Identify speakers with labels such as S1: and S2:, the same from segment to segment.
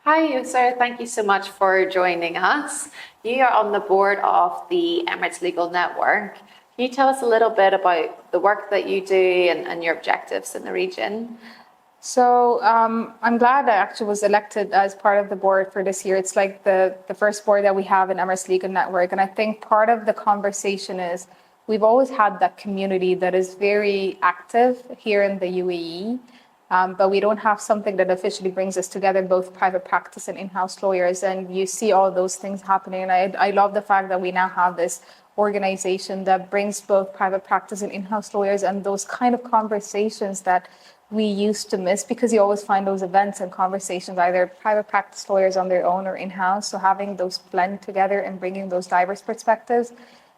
S1: Hi, Yosr. Thank you so much for joining us. You are on the board of the Emirates Legal Network. Can you tell us a little bit about the work that you do and your objectives in the region?
S2: I'm glad I actually was elected as part of the board for this year. It's like the first board that we have in Emirates Legal Network. And I think part of the conversation is we've always had that community that is very active here in the UAE. But we don't have something that officially brings us together, both private practice and in-house lawyers. And you see all those things happening. And I love the fact that we now have this organization that brings both private practice and in-house lawyers, and those kind of conversations that we used to miss, because you always find those events and conversations, either private practice lawyers on their own or in-house. So having those blend together and bringing those diverse perspectives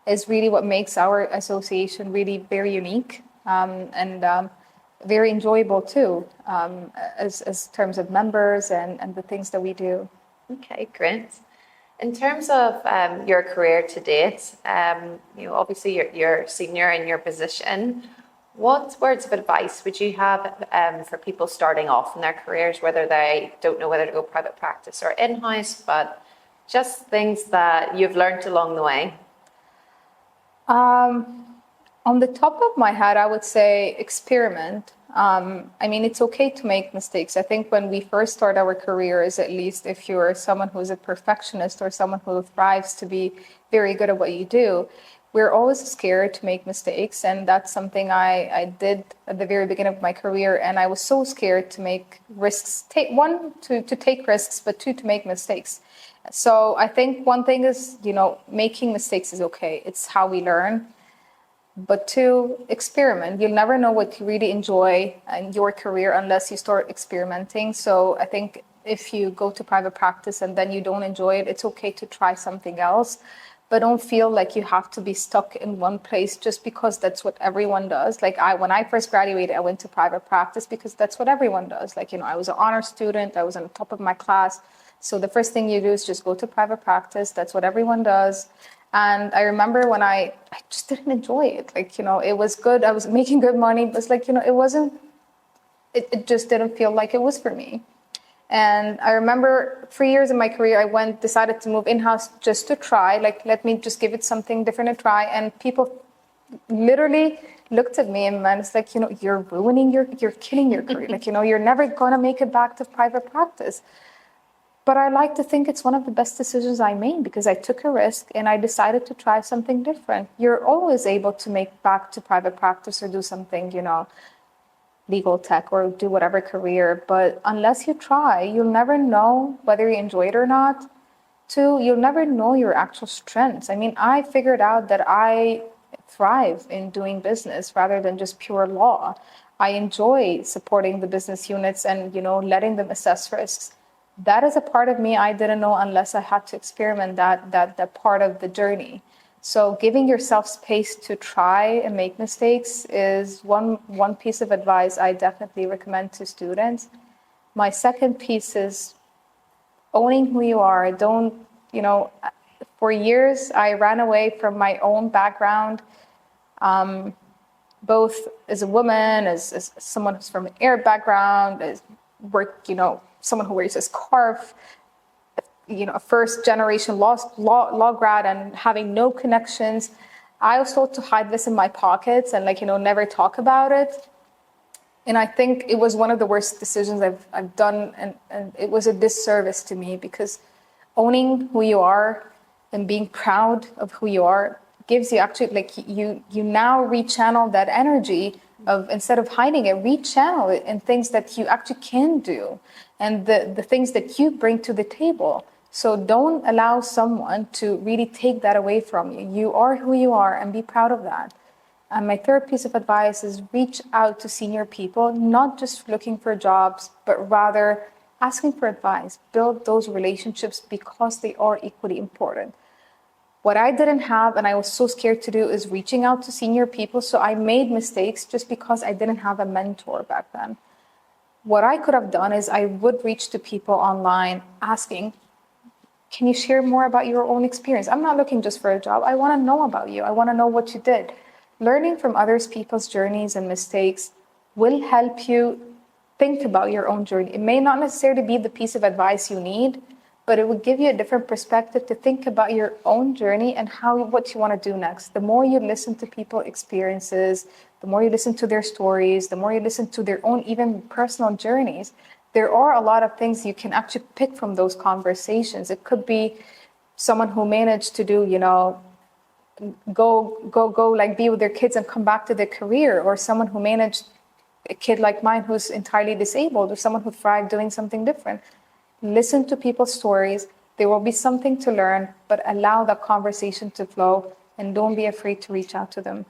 S2: is really what makes our association really very unique. And very enjoyable too, as terms of members and the things that we do.
S1: Okay, great. In terms of your career to date, obviously you're senior in your position. What words of advice would you have for people starting off in their careers, whether they don't know whether to go private practice or in-house, but just things that you've learned along the way?
S2: On the top of my head, I would say experiment. It's okay to make mistakes. I think when we first start our careers, at least if you're someone who's a perfectionist or someone who thrives to be very good at what you do, we're always scared to make mistakes. And that's something I did at the very beginning of my career. And I was so scared to make risks, to take risks, but two, to make mistakes. So I think one thing is, making mistakes is okay. It's how we learn. But two, experiment. You'll never know what you really enjoy in your career unless you start experimenting. So I think if you go to private practice and then you don't enjoy it, it's okay to try something else. But don't feel like you have to be stuck in one place just because that's what everyone does. When I first graduated, I went to private practice because that's what everyone does. I was an honor student. I was on the top of my class. So the first thing you do is just go to private practice. That's what everyone does. And I remember when I just didn't enjoy it. It was good. I was making good money. But it just didn't feel like it was for me. And I remember 3 years in my career, decided to move in-house just to try, let me just give it something different to try. And people literally looked at me and it's like, you're killing your career. You're never going to make it back to private practice. But I like to think it's one of the best decisions I made because I took a risk and I decided to try something different. You're always able to make back to private practice or do something, legal tech or do whatever career. But unless you try, you'll never know whether you enjoy it or not. Two, you'll never know your actual strengths. I figured out that I thrive in doing business rather than just pure law. I enjoy supporting the business units and, letting them assess risks. That is a part of me I didn't know unless I had to experiment that part of the journey. So giving yourself space to try and make mistakes is one piece of advice I definitely recommend to students. My second piece is owning who you are. For years, I ran away from my own background, both as a woman, as someone who's from an Arab background, as someone who wears a scarf, a first generation law grad and having no connections. I was told to hide this in my pockets and never talk about it. And I think it was one of the worst decisions I've done. And it was a disservice to me because owning who you are and being proud of who you are gives you actually you now rechannel that energy of, instead of hiding it, rechannel it in things that you actually can do and the things that you bring to the table. So don't allow someone to really take that away from you. You are who you are and be proud of that. And my third piece of advice is reach out to senior people, not just looking for jobs, but rather asking for advice. Build those relationships because they are equally important. What I didn't have, and I was so scared to do, is reaching out to senior people. So I made mistakes just because I didn't have a mentor back then. What I could have done is I would reach to people online asking, can you share more about your own experience? I'm not looking just for a job. I want to know about you. I want to know what you did. Learning from others people's journeys and mistakes will help you think about your own journey. It may not necessarily be the piece of advice you need, but it will give you a different perspective to think about your own journey and what you want to do next. The more you listen to people's experiences, the more you listen to their stories, the more you listen to their own even personal journeys, there are a lot of things you can actually pick from those conversations. It could be someone who managed to do, go like be with their kids and come back to their career, or someone who managed, a kid like mine who's entirely disabled, or someone who thrived doing something different. Listen to people's stories. There will be something to learn, but allow that conversation to flow and don't be afraid to reach out to them.